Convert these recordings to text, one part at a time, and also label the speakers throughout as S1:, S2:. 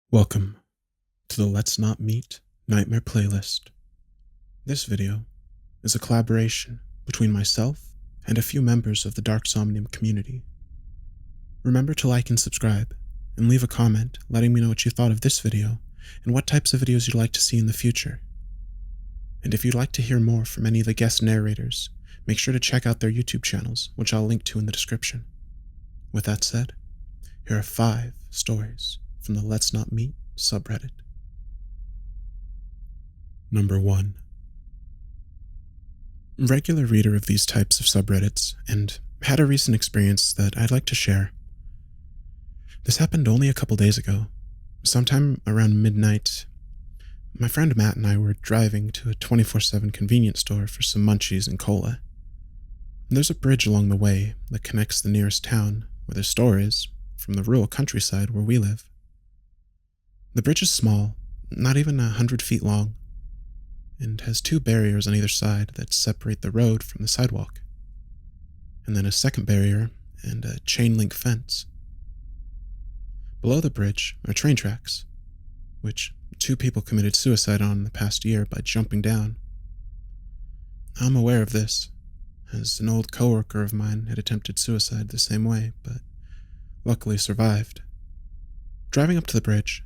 S1: Welcome to the Let's Not Meet Nightmare playlist. This video is a collaboration between myself and a few members of the Darksomnium community. Remember to like and subscribe, and leave a comment letting me know what you thought of this video and what types of videos you'd like to see in the future. And if you'd like to hear more from any of the guest narrators, make sure to check out their YouTube channels, which I'll link to in the description. With that said, here are 5 stories from the Let's Not Meet subreddit. Number 1. Regular reader of these types of subreddits, and had a recent experience that I'd like to share. This happened only a couple days ago. Sometime around midnight, my friend Matt and I were driving to a 24/7 convenience store for some munchies and cola. There's a bridge along the way that connects the nearest town where the store is from the rural countryside where we live. The bridge is small, not even 100 feet long, and has 2 barriers on either side that separate the road from the sidewalk, and then a second barrier and a chain-link fence. Below the bridge are train tracks, which 2 people committed suicide on in the past year by jumping down. I'm aware of this, as an old coworker of mine had attempted suicide the same way, but luckily survived. Driving up to the bridge,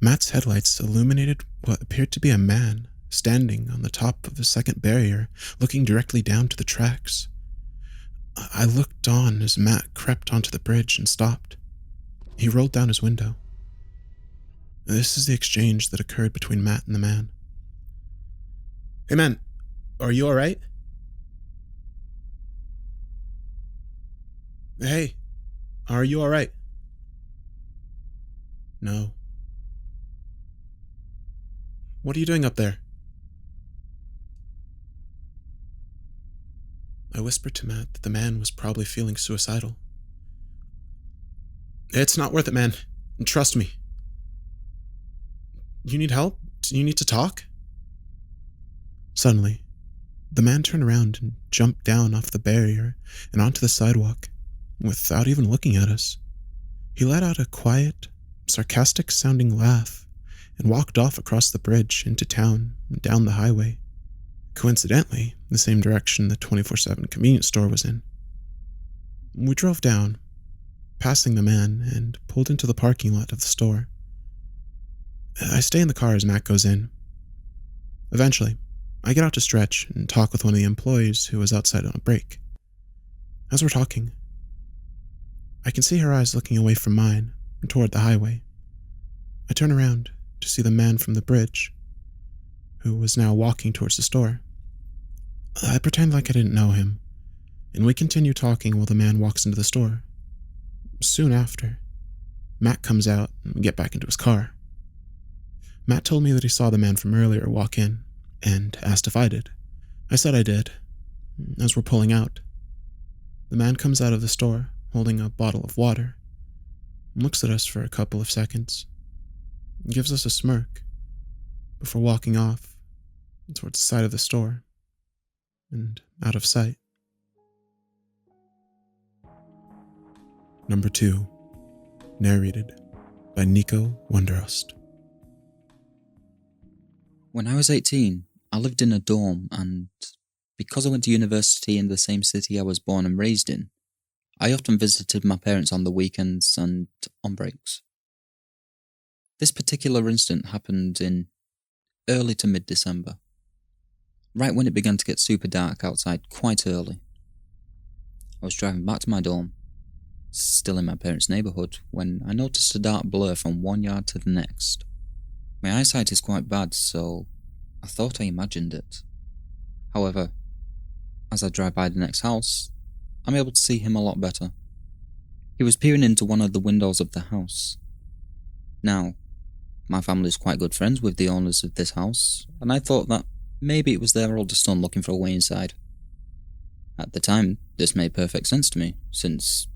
S1: Matt's headlights illuminated what appeared to be a man standing on the top of the second barrier, looking directly down to the tracks. I looked on as Matt crept onto the bridge and stopped. He rolled down his window. This is the exchange that occurred between Matt and the man. "Hey man, are you alright? Hey, are you alright?" "No." "What are you doing up there?" I whispered to Matt that the man was probably feeling suicidal. "It's not worth it, man. Trust me." "You need help? Do you need to talk?" Suddenly, the man turned around and jumped down off the barrier and onto the sidewalk, without even looking at us. He let out a quiet, sarcastic-sounding laugh and walked off across the bridge into town and down the highway, coincidentally the same direction the 24/7 convenience store was in. We drove down, passing the man, and pulled into the parking lot of the store. I stay in the car as Matt goes in. Eventually, I get out to stretch and talk with one of the employees who was outside on a break. As we're talking, I can see her eyes looking away from mine and toward the highway. I turn around to see the man from the bridge, who was now walking towards the store. I pretend like I didn't know him, and we continue talking while the man walks into the store. Soon after, Matt comes out and we get back into his car. Matt told me that he saw the man from earlier walk in, and asked if I did. I said I did. As we're pulling out, the man comes out of the store holding a bottle of water, and looks at us for a couple of seconds, and gives us a smirk, before walking off towards the side of the store, and out of sight. Number 2. Narrated by Nico Wonderust.
S2: When I was 18, I lived in a dorm, and because I went to university in the same city I was born and raised in, I often visited my parents on the weekends and on breaks. This particular incident happened in early to mid-December, right when it began to get super dark outside quite early. I was driving back to my dorm, still in my parents' neighbourhood, when I noticed a dark blur from one yard to the next. My eyesight is quite bad, so I thought I imagined it. However, as I drive by the next house, I'm able to see him a lot better. He was peering into one of the windows of the house. Now, my family is quite good friends with the owners of this house, and I thought that maybe it was their oldest son looking for a way inside. At the time, this made perfect sense to me, since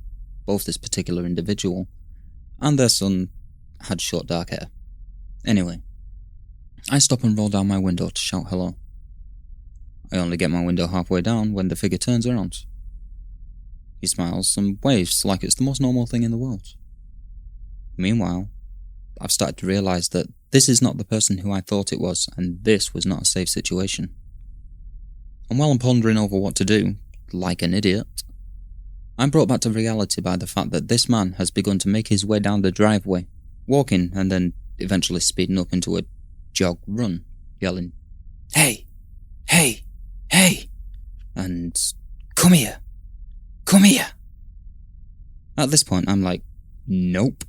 S2: both this particular individual and their son had short dark hair. Anyway, I stop and roll down my window to shout hello. I only get my window halfway down when the figure turns around. He smiles and waves like it's the most normal thing in the world. Meanwhile, I've started to realise that this is not the person who I thought it was, and this was not a safe situation. And while I'm pondering over what to do, like an idiot, I'm brought back to reality by the fact that this man has begun to make his way down the driveway, walking and then eventually speeding up into a jog run, yelling, "Hey! Hey! Hey!" and "Come here! Come here!" At this point, I'm like, nope.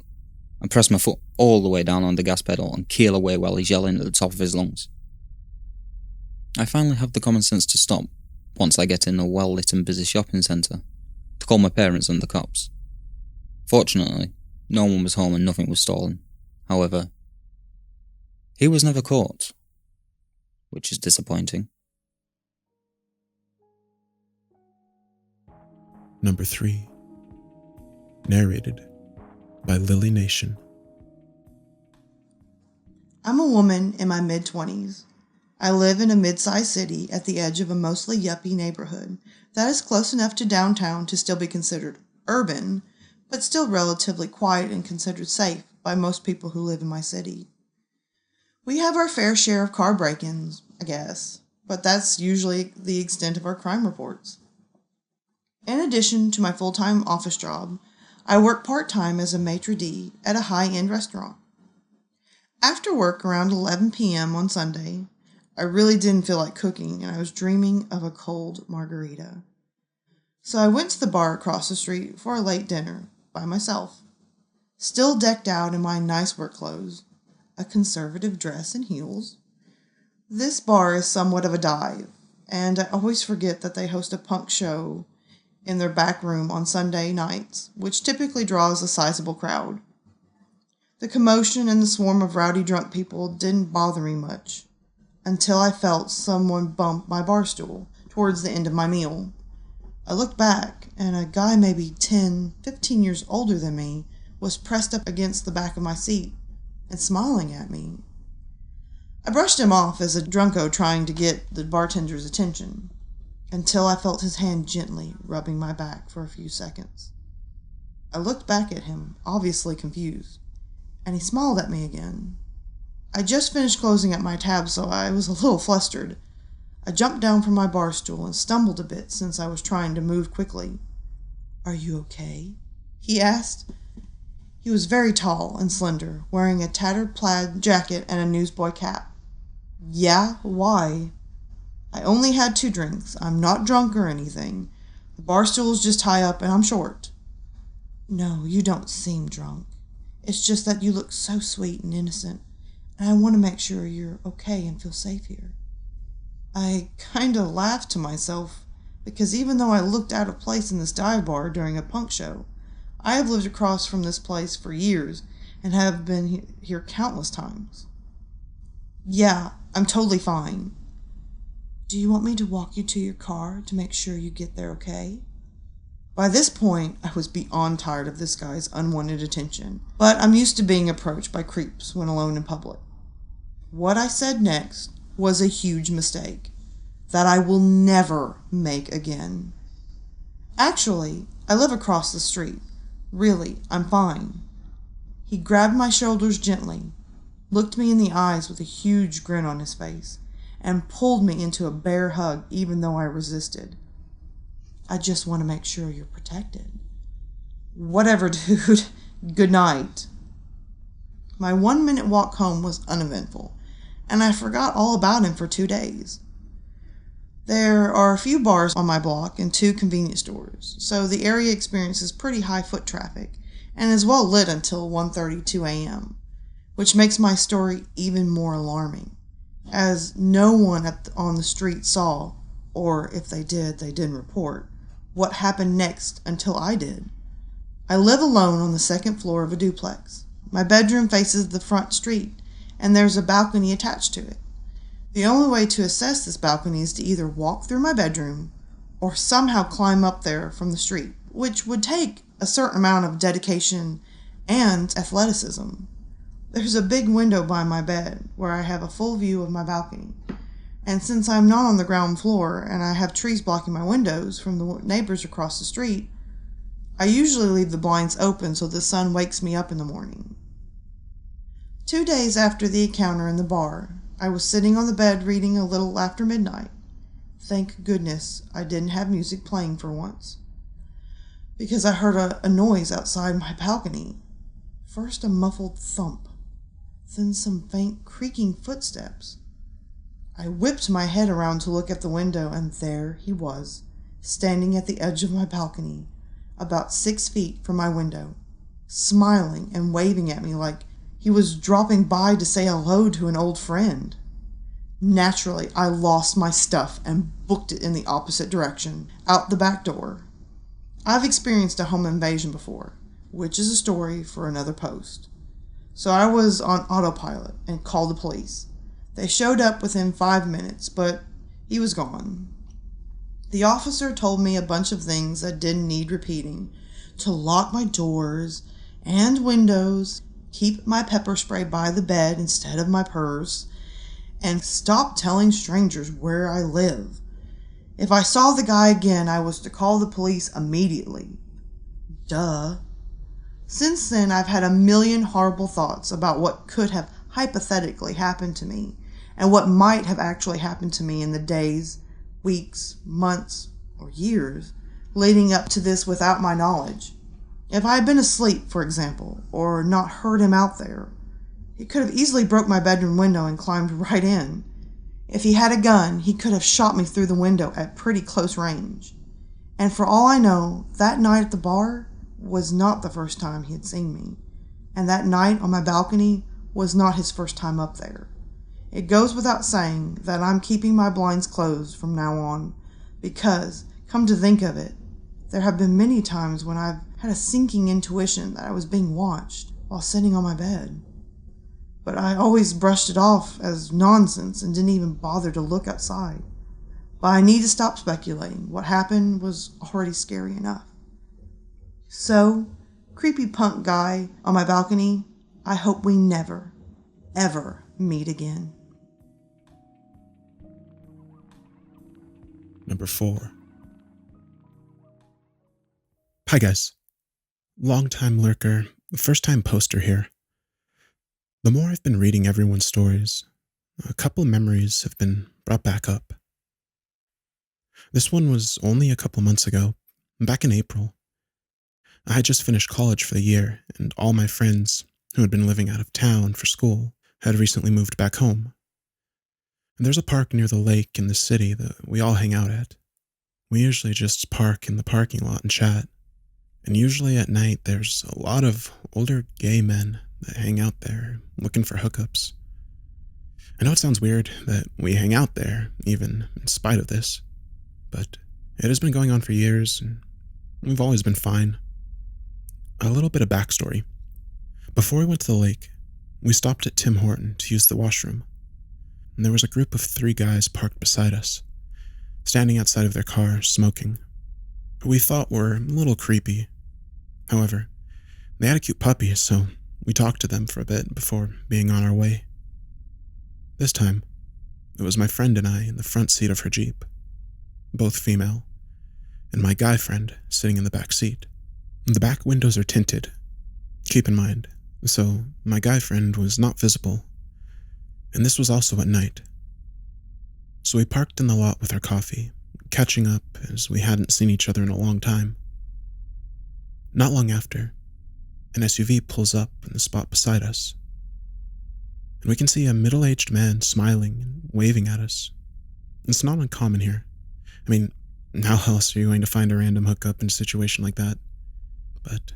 S2: I press my foot all the way down on the gas pedal and keel away while he's yelling at the top of his lungs. I finally have the common sense to stop once I get in a well-lit and busy shopping centre, to call my parents and the cops. Fortunately, no one was home and nothing was stolen. However, he was never caught, which is disappointing.
S1: Number 3. Narrated by Lillie Nation.
S3: I'm a woman in my mid-20s. I live in a mid-sized city at the edge of a mostly yuppie neighborhood that is close enough to downtown to still be considered urban, but still relatively quiet and considered safe by most people who live in my city. We have our fair share of car break-ins, I guess, but that's usually the extent of our crime reports. In addition to my full-time office job, I work part-time as a maitre d' at a high-end restaurant. After work around 11 p.m. on Sunday, I really didn't feel like cooking and I was dreaming of a cold margarita. So I went to the bar across the street for a late dinner by myself, still decked out in my nice work clothes, a conservative dress and heels. This bar is somewhat of a dive, and I always forget that they host a punk show in their back room on Sunday nights, which typically draws a sizable crowd. The commotion and the swarm of rowdy drunk people didn't bother me much, until I felt someone bump my bar stool towards the end of my meal. I looked back, and a guy maybe 10, 15 years older than me was pressed up against the back of my seat and smiling at me. I brushed him off as a drunko trying to get the bartender's attention, until I felt his hand gently rubbing my back for a few seconds. I looked back at him, obviously confused, and he smiled at me again. I just finished closing up my tab, so I was a little flustered. I jumped down from my bar stool and stumbled a bit since I was trying to move quickly. "Are you okay?" he asked. He was very tall and slender, wearing a tattered plaid jacket and a newsboy cap. "Yeah, why?" "I only had 2 drinks. I'm not drunk or anything. The bar stool is just high up and I'm short." "No, you don't seem drunk. It's just that you look so sweet and innocent, and I want to make sure you're okay and feel safe here." I kinda laughed to myself, because even though I looked out of place in this dive bar during a punk show, I have lived across from this place for years and have been here countless times. "Yeah, I'm totally fine." "Do you want me to walk you to your car to make sure you get there okay?" By this point, I was beyond tired of this guy's unwanted attention, but I'm used to being approached by creeps when alone in public. What I said next was a huge mistake that I will never make again. "Actually, I live across the street. Really, I'm fine." He grabbed my shoulders gently, looked me in the eyes with a huge grin on his face, and pulled me into a bear hug even though I resisted. "I just want to make sure you're protected." "Whatever, dude. Good night." My 1-minute walk home was uneventful, and I forgot all about him for 2 days. There are a few bars on my block and 2 convenience stores, so the area experiences pretty high foot traffic and is well lit until 1:32 a.m., which makes my story even more alarming, as no one on the street saw, or if they did, they didn't report, what happened next until I did. I live alone on the 2nd floor of a duplex. My bedroom faces the front street, and there's a balcony attached to it. The only way to assess this balcony is to either walk through my bedroom or somehow climb up there from the street, which would take a certain amount of dedication and athleticism. There's a big window by my bed where I have a full view of my balcony, and since I'm not on the ground floor and I have trees blocking my windows from the neighbors across the street, I usually leave the blinds open so the sun wakes me up in the morning. 2 days after the encounter in the bar, I was sitting on the bed reading a little after midnight. Thank goodness I didn't have music playing for once, because I heard a noise outside my balcony. First a muffled thump, then some faint creaking footsteps. I whipped my head around to look at the window, and there he was, standing at the edge of my balcony, about 6 feet from my window, smiling and waving at me like he was dropping by to say hello to an old friend. Naturally, I lost my stuff and booked it in the opposite direction, out the back door. I've experienced a home invasion before, which is a story for another post. So I was on autopilot and called the police. They showed up within 5 minutes, but he was gone. The officer told me a bunch of things that didn't need repeating: to lock my doors and windows, keep my pepper spray by the bed instead of my purse, and stop telling strangers where I live. If I saw the guy again, I was to call the police immediately. Duh. Since then, I've had a million horrible thoughts about what could have hypothetically happened to me, and what might have actually happened to me in the days, weeks, months, or years leading up to this without my knowledge. If I had been asleep, for example, or not heard him out there, he could have easily broke my bedroom window and climbed right in. If he had a gun, he could have shot me through the window at pretty close range. And for all I know, that night at the bar was not the first time he had seen me, and that night on my balcony was not his first time up there. It goes without saying that I'm keeping my blinds closed from now on, because, come to think of it, there have been many times when I've had a sinking intuition that I was being watched while sitting on my bed. But I always brushed it off as nonsense and didn't even bother to look outside. But I need to stop speculating. What happened was already scary enough. So, creepy punk guy on my balcony, I hope we never, ever meet again.
S1: Number 4. Hi guys. Long-time lurker, first-time poster here. The more I've been reading everyone's stories, a couple memories have been brought back up. This one was only a couple months ago, back in April. I had just finished college for the year, and all my friends, who had been living out of town for school, had recently moved back home. And there's a park near the lake in the city that we all hang out at. We usually just park in the parking lot and chat. And usually at night there's a lot of older gay men that hang out there looking for hookups. I know it sounds weird that we hang out there, even in spite of this, but it has been going on for years and we've always been fine. A little bit of backstory. Before we went to the lake, we stopped at Tim Horton to use the washroom. And there was a group of 3 guys parked beside us, standing outside of their car smoking, who we thought were a little creepy. However, they had a cute puppy, so we talked to them for a bit before being on our way. This time, it was my friend and I in the front seat of her Jeep, both female, and my guy friend sitting in the back seat. The back windows are tinted, keep in mind, so my guy friend was not visible, and this was also at night. So we parked in the lot with our coffee, catching up as we hadn't seen each other in a long time. Not long after, an SUV pulls up in the spot beside us, and we can see a middle-aged man smiling and waving at us. It's not uncommon here. I mean, how else are you going to find a random hookup in a situation like that? But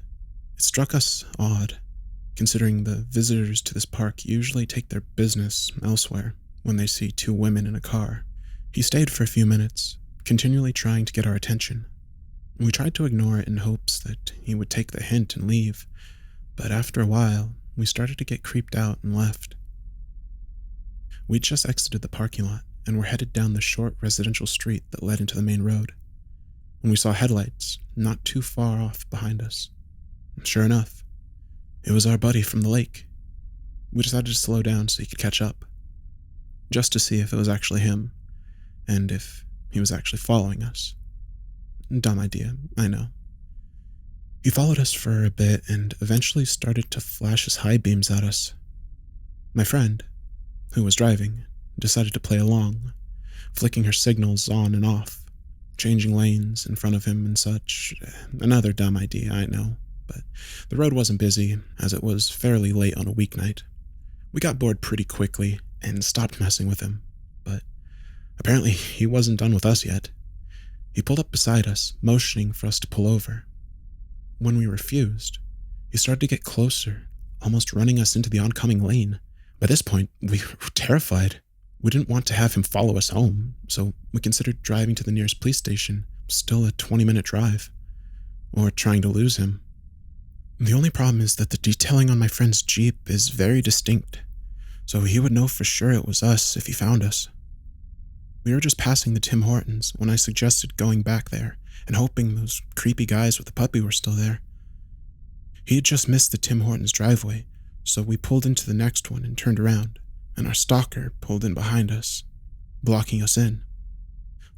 S1: it struck us odd, considering the visitors to this park usually take their business elsewhere when they see 2 women in a car. He stayed for a few minutes, continually trying to get our attention. We tried to ignore it in hopes that he would take the hint and leave, but after a while, we started to get creeped out and left. We'd just exited the parking lot and were headed down the short residential street that led into the main road, when we saw headlights not too far off behind us. Sure enough, it was our buddy from the lake. We decided to slow down so he could catch up, just to see if it was actually him, and if he was actually following us. Dumb idea, I know. He followed us for a bit and eventually started to flash his high beams at us. My friend, who was driving, decided to play along, flicking her signals on and off, changing lanes in front of him and such. Another dumb idea, I know, but the road wasn't busy, as it was fairly late on a weeknight. We got bored pretty quickly and stopped messing with him, but apparently he wasn't done with us yet. He pulled up beside us, motioning for us to pull over. When we refused, he started to get closer, almost running us into the oncoming lane. By this point, we were terrified. We didn't want to have him follow us home, so we considered driving to the nearest police station, still a 20-minute drive, or trying to lose him. The only problem is that the detailing on my friend's Jeep is very distinct, so he would know for sure it was us if he found us. We were just passing the Tim Hortons when I suggested going back there and hoping those creepy guys with the puppy were still there. He had just missed the Tim Hortons driveway, so we pulled into the next one and turned around, and our stalker pulled in behind us, blocking us in.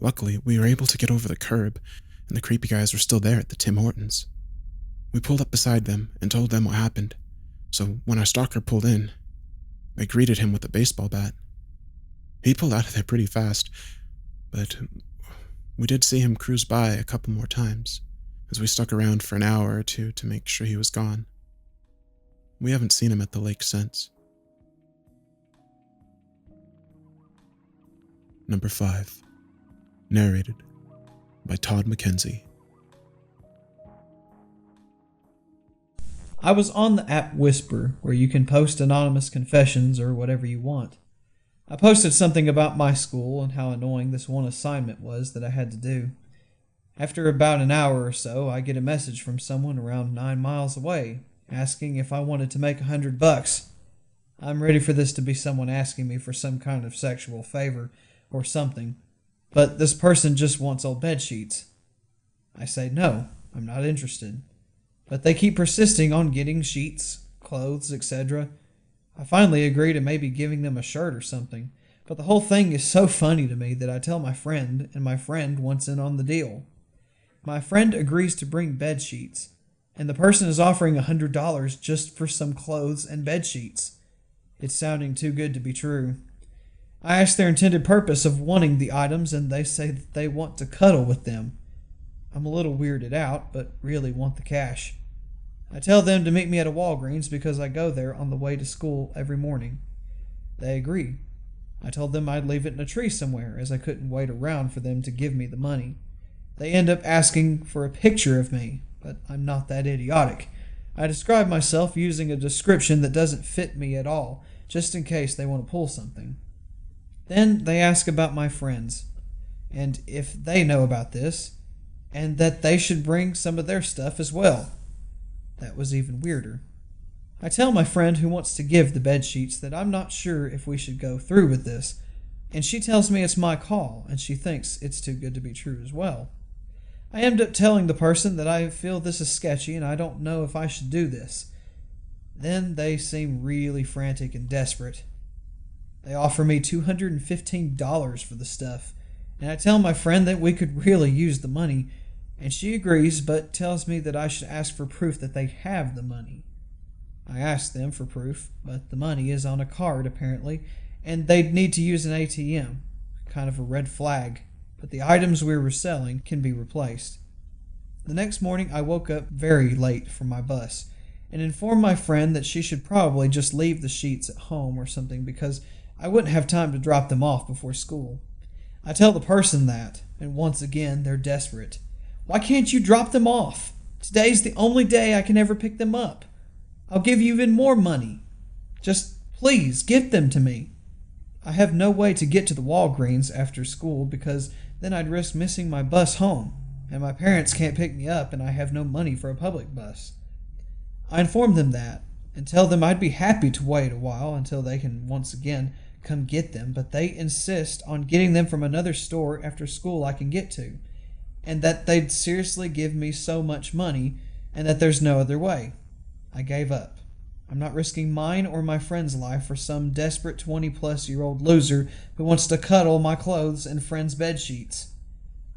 S1: Luckily, we were able to get over the curb, and the creepy guys were still there at the Tim Hortons. We pulled up beside them and told them what happened, so when our stalker pulled in, they greeted him with a baseball bat. He pulled out of there pretty fast, but we did see him cruise by a couple more times, as we stuck around for an hour or two to make sure he was gone. We haven't seen him at the lake since. Number 5. Narrated by Todd Mckenzie.
S4: I was on the app Whisper, where you can post anonymous confessions or whatever you want. I posted something about my school and how annoying this one assignment was that I had to do. After about an hour or so, I get a message from someone around 9 miles away, asking if I wanted to make $100. I'm ready for this to be someone asking me for some kind of sexual favor or something, but this person just wants old bed sheets. I say no, I'm not interested. But they keep persisting on getting sheets, clothes, etc. I finally agree to maybe giving them a shirt or something, but the whole thing is so funny to me that I tell my friend, and my friend wants in on the deal. My friend agrees to bring bed sheets, and the person is offering $100 just for some clothes and bed sheets. It's sounding too good to be true. I ask their intended purpose of wanting the items, and they say that they want to cuddle with them. I'm a little weirded out, but really want the cash. I tell them to meet me at a Walgreens because I go there on the way to school every morning. They agree. I told them I'd leave it in a tree somewhere, as I couldn't wait around for them to give me the money. They end up asking for a picture of me, but I'm not that idiotic. I describe myself using a description that doesn't fit me at all, just in case they want to pull something. Then they ask about my friends, and if they know about this, and that they should bring some of their stuff as well. That was even weirder. I tell my friend who wants to give the bed sheets that I'm not sure if we should go through with this, and she tells me it's my call, and she thinks it's too good to be true as well. I end up telling the person that I feel this is sketchy and I don't know if I should do this. Then they seem really frantic and desperate. They offer me $215 for the stuff, and I tell my friend that we could really use the money, and she agrees but tells me that I should ask for proof that they have the money. I ask them for proof, but the money is on a card apparently, and they'd need to use an ATM. Kind of a red flag, but the items we were selling can be replaced. The next morning I woke up very late for my bus, and informed my friend that she should probably just leave the sheets at home or something because I wouldn't have time to drop them off before school. I tell the person that, and once again they're desperate. Why can't you drop them off? Today's the only day I can ever pick them up. I'll give you even more money. Just please give them to me. I have no way to get to the Walgreens after school because then I'd risk missing my bus home, and my parents can't pick me up and I have no money for a public bus. I inform them that, and tell them I'd be happy to wait a while until they can once again come get them, but they insist on getting them from another store after school I can get to, and that they'd seriously give me so much money, and that there's no other way. I gave up. I'm not risking mine or my friend's life for some desperate 20-plus-year-old loser who wants to cuddle my clothes and friends' bed sheets.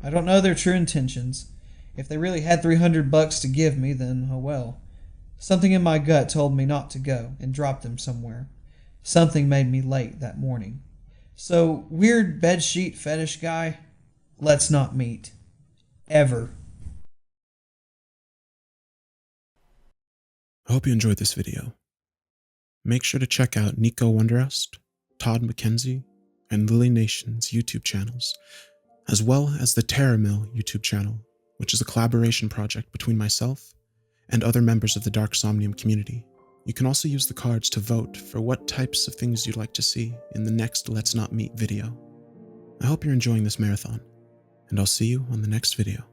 S4: I don't know their true intentions. If they really had $300 to give me, then oh well. Something in my gut told me not to go and drop them somewhere. something made me late that morning. So, weird bedsheet fetish guy, let's not meet. Ever.
S1: I hope you enjoyed this video. Make sure to check out Nico Wonderest, Todd Mckenzie, and Lillie Nation's YouTube channels, as well as the Terror Mill YouTube channel, which is a collaboration project between myself and other members of the Darksomnium community. You can also use the cards to vote for what types of things you'd like to see in the next Let's Not Meet video. I hope you're enjoying this marathon, and I'll see you on the next video.